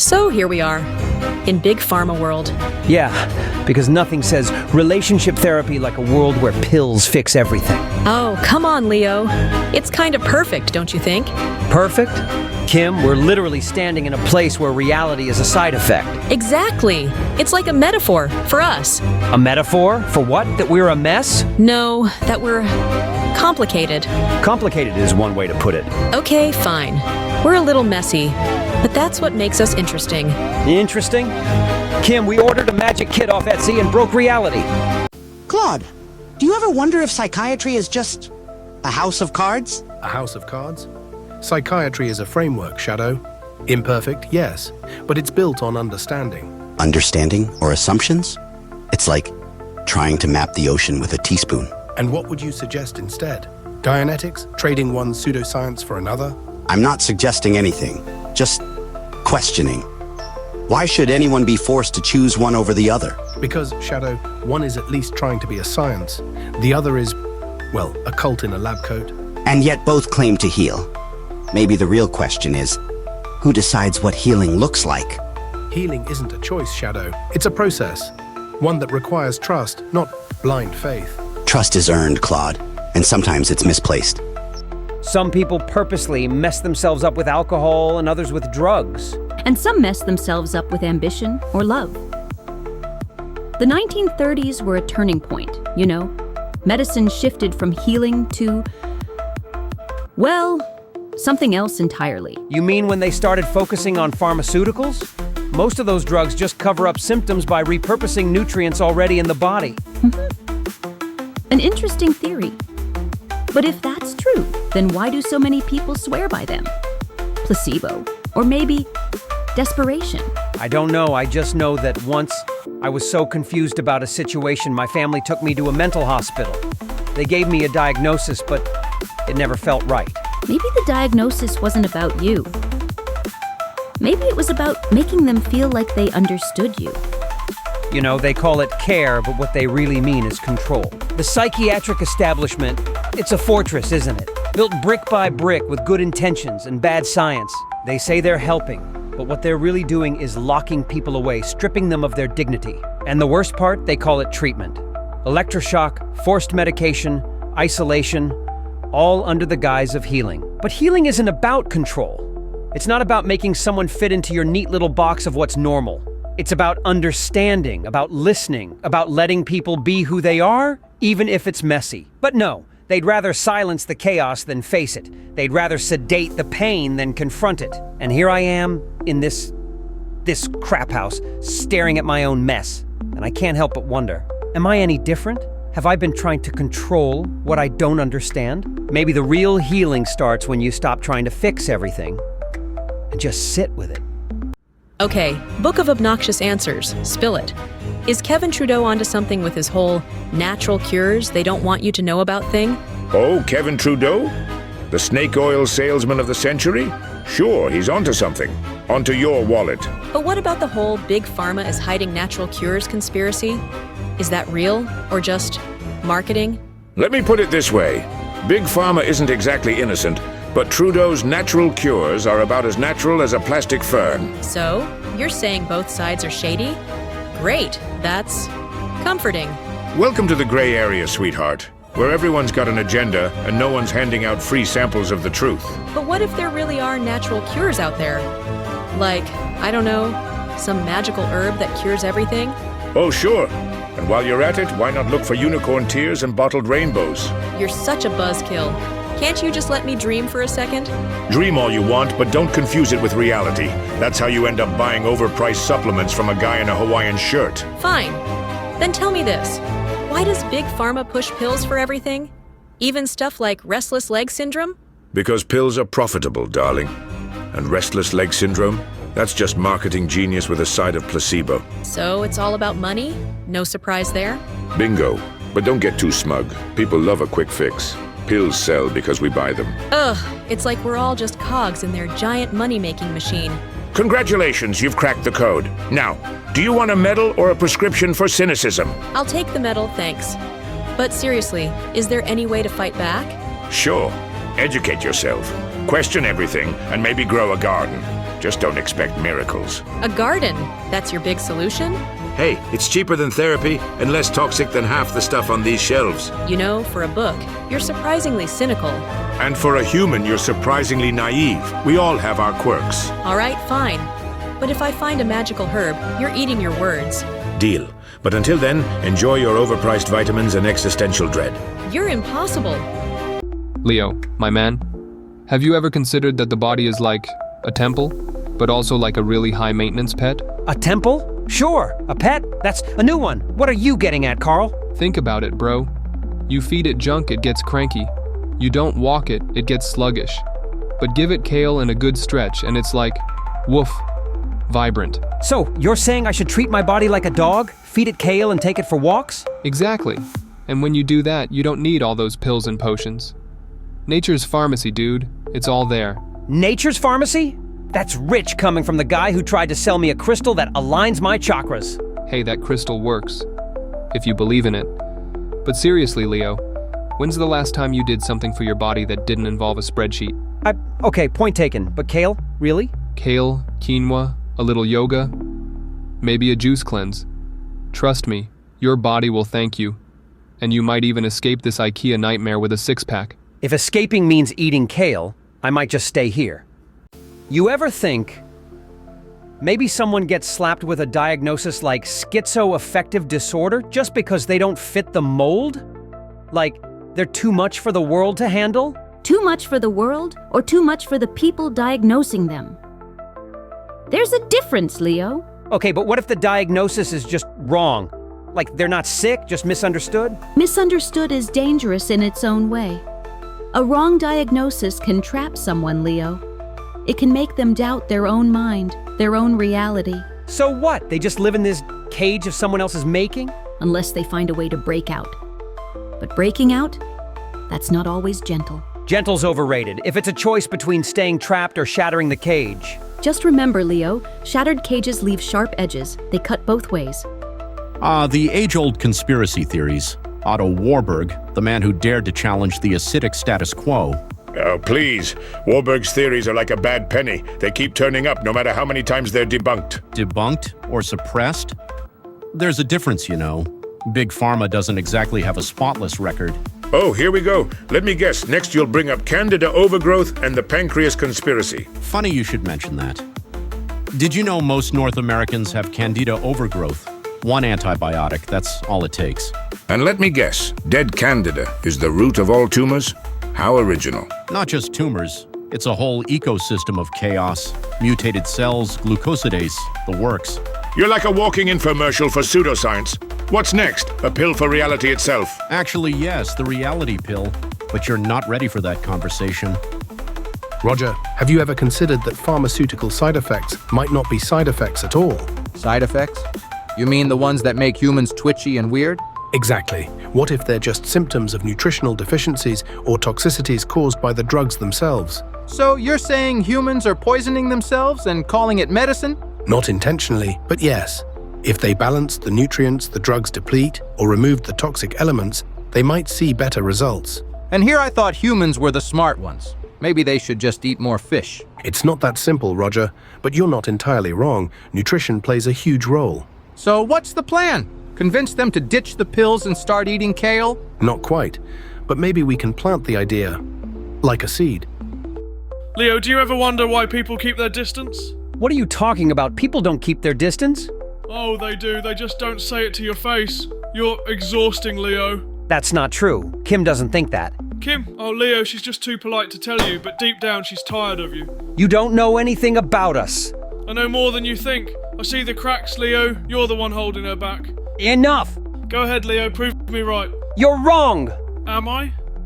So here we are, in Big Pharma world. Yeah, because nothing says relationship therapy like a world where pills fix everything. Oh, come on, Leo. It's kind of perfect, don't you think? Perfect? Kim, we're literally standing in a place where reality is a side effect. Exactly. It's like a metaphor for us. A metaphor? For what? That we're a mess? No, that we're complicated. Complicated is one way to put it. Okay, fine. We're a little messy, but that's what makes us interesting. Interesting? Kim, we ordered a magic kit off Etsy and broke reality. Claude, do you ever wonder if psychiatry is just a house of cards? A house of cards? Psychiatry is a framework, Shadow. Imperfect, yes, but it's built on understanding. Understanding or assumptions? It's like trying to map the ocean with a teaspoon. And what would you suggest instead? Dianetics? Trading one pseudoscience for another? I'm not suggesting anything, just questioning. Why should anyone be forced to choose one over the other? Because, Shadow, one is at least trying to be a science. The other is, well, a cult in a lab coat. And yet both claim to heal. Maybe the real question is, who decides what healing looks like? Healing isn't a choice, Shadow. It's a process. One that requires trust, not blind faith. Trust is earned, Claude, and sometimes it's misplaced. Some people purposely mess themselves up with alcohol and others with drugs. And some mess themselves up with ambition or love. The 1930s were a turning point, you know. Medicine shifted from healing to, well, something else entirely. You mean when they started focusing on pharmaceuticals? Most of those drugs just cover up symptoms by repurposing nutrients already in the body. An interesting theory. But if that's true, then why do so many people swear by them? Placebo. Or maybe desperation. I don't know, I just know that once I was so confused about a situation, my family took me to a mental hospital. They gave me a diagnosis, but it never felt right. Maybe the diagnosis wasn't about you. Maybe it was about making them feel like they understood you. You know, they call it care, but what they really mean is control. The psychiatric establishment, it's a fortress, isn't it? Built brick by brick with good intentions and bad science. They say they're helping, but what they're really doing is locking people away, stripping them of their dignity. And the worst part, they call it treatment. Electroshock, forced medication, isolation, all under the guise of healing. But healing isn't about control. It's not about making someone fit into your neat little box of what's normal. It's about understanding, about listening, about letting people be who they are, even if it's messy. But no, they'd rather silence the chaos than face it. They'd rather sedate the pain than confront it. And here I am in this crap house, staring at my own mess. And I can't help but wonder, am I any different? Have I been trying to control what I don't understand? Maybe the real healing starts when you stop trying to fix everything and just sit with it. Okay, Book of Obnoxious Answers. Spill it. Is Kevin Trudeau onto something with his whole natural cures they don't want you to know about thing? Oh, Kevin Trudeau? The snake oil salesman of the century? Sure, he's onto something. Onto your wallet. But what about the whole Big Pharma is hiding natural cures conspiracy? Is that real or just marketing? Let me put it this way. Big Pharma isn't exactly innocent, but Trudeau's natural cures are about as natural as a plastic fern. So, you're saying both sides are shady? Great, that's comforting. Welcome to the gray area, sweetheart, where everyone's got an agenda and no one's handing out free samples of the truth. But what if there really are natural cures out there? Like, I don't know, some magical herb that cures everything? Oh, sure. And while you're at it, why not look for unicorn tears and bottled rainbows? You're such a buzzkill. Can't you just let me dream for a second? Dream all you want, but don't confuse it with reality. That's how you end up buying overpriced supplements from a guy in a Hawaiian shirt. Fine. Then tell me this. Why does Big Pharma push pills for everything? Even stuff like restless leg syndrome? Because pills are profitable, darling. And restless leg syndrome? That's just marketing genius with a side of placebo. So it's all about money? No surprise there? Bingo. But don't get too smug. People love a quick fix. Pills sell because we buy them. Ugh, it's like we're all just cogs in their giant money-making machine. Congratulations, you've cracked the code. Now, do you want a medal or a prescription for cynicism? I'll take the medal, thanks. But seriously, is there any way to fight back? Sure. Educate yourself. Question everything, and maybe grow a garden. Just don't expect miracles. A garden? That's your big solution? Hey, it's cheaper than therapy and less toxic than half the stuff on these shelves. You know, for a book, you're surprisingly cynical. And for a human, you're surprisingly naive. We all have our quirks. All right, fine. But if I find a magical herb, you're eating your words. Deal. But until then, enjoy your overpriced vitamins and existential dread. You're impossible. Leo, my man, have you ever considered that the body is like a temple, but also like a really high-maintenance pet? A temple? Sure. A pet? That's a new one. What are you getting at, Carl? Think about it, bro. You feed it junk, it gets cranky. You don't walk it, it gets sluggish. But give it kale and a good stretch, and it's like, woof, vibrant. So, you're saying I should treat my body like a dog? Feed it kale and take it for walks? Exactly. And when you do that, you don't need all those pills and potions. Nature's pharmacy, dude. It's all there. Nature's pharmacy? That's rich coming from the guy who tried to sell me a crystal that aligns my chakras. Hey, that crystal works. If you believe in it. But seriously, Leo, when's the last time you did something for your body that didn't involve a spreadsheet? Okay, point taken. But kale? Really? Kale, quinoa, a little yoga, maybe a juice cleanse. Trust me, your body will thank you. And you might even escape this IKEA nightmare with a six-pack. If escaping means eating kale, I might just stay here. You ever think maybe someone gets slapped with a diagnosis like schizoaffective disorder just because they don't fit the mold? Like, they're too much for the world to handle? Too much for the world or too much for the people diagnosing them? There's a difference, Leo. Okay, but what if the diagnosis is just wrong? Like, they're not sick, just misunderstood? Misunderstood is dangerous in its own way. A wrong diagnosis can trap someone, Leo. It can make them doubt their own mind, their own reality. So what? They just live in this cage of someone else's making? Unless they find a way to break out. But breaking out? That's not always gentle. Gentle's overrated. If it's a choice between staying trapped or shattering the cage. Just remember, Leo, shattered cages leave sharp edges. They cut both ways. The age-old conspiracy theories. Otto Warburg, the man who dared to challenge the acidic status quo. Oh, please. Warburg's theories are like a bad penny. They keep turning up no matter how many times they're debunked. Debunked or suppressed? There's a difference, you know. Big Pharma doesn't exactly have a spotless record. Oh, here we go. Let me guess. Next you'll bring up Candida overgrowth and the pancreas conspiracy. Funny you should mention that. Did you know most North Americans have Candida overgrowth? One antibiotic, that's all it takes. And let me guess. Dead Candida is the root of all tumors? How original. Not just tumors. It's a whole ecosystem of chaos. Mutated cells, glucosidase, the works. You're like a walking infomercial for pseudoscience. What's next? A pill for reality itself? Actually, yes, the reality pill. But you're not ready for that conversation. Roger, have you ever considered that pharmaceutical side effects might not be side effects at all? Side effects? You mean the ones that make humans twitchy and weird? Exactly. What if they're just symptoms of nutritional deficiencies or toxicities caused by the drugs themselves? So you're saying humans are poisoning themselves and calling it medicine? Not intentionally, but yes. If they balanced the nutrients the drugs deplete or removed the toxic elements, they might see better results. And here I thought humans were the smart ones. Maybe they should just eat more fish. It's not that simple, Roger, but you're not entirely wrong. Nutrition plays a huge role. So what's the plan? Convince them to ditch the pills and start eating kale? Not quite, but maybe we can plant the idea, like a seed. Leo, do you ever wonder why people keep their distance? What are you talking about? People don't keep their distance. Oh, they do. They just don't say it to your face. You're exhausting, Leo. That's not true. Kim doesn't think that. Kim? Oh, Leo, she's just too polite to tell you, but deep down she's tired of you. You don't know anything about us. I know more than you think. I see the cracks, Leo. You're the one holding her back. Enough! Go ahead, Leo. Prove me right. You're wrong! Am I?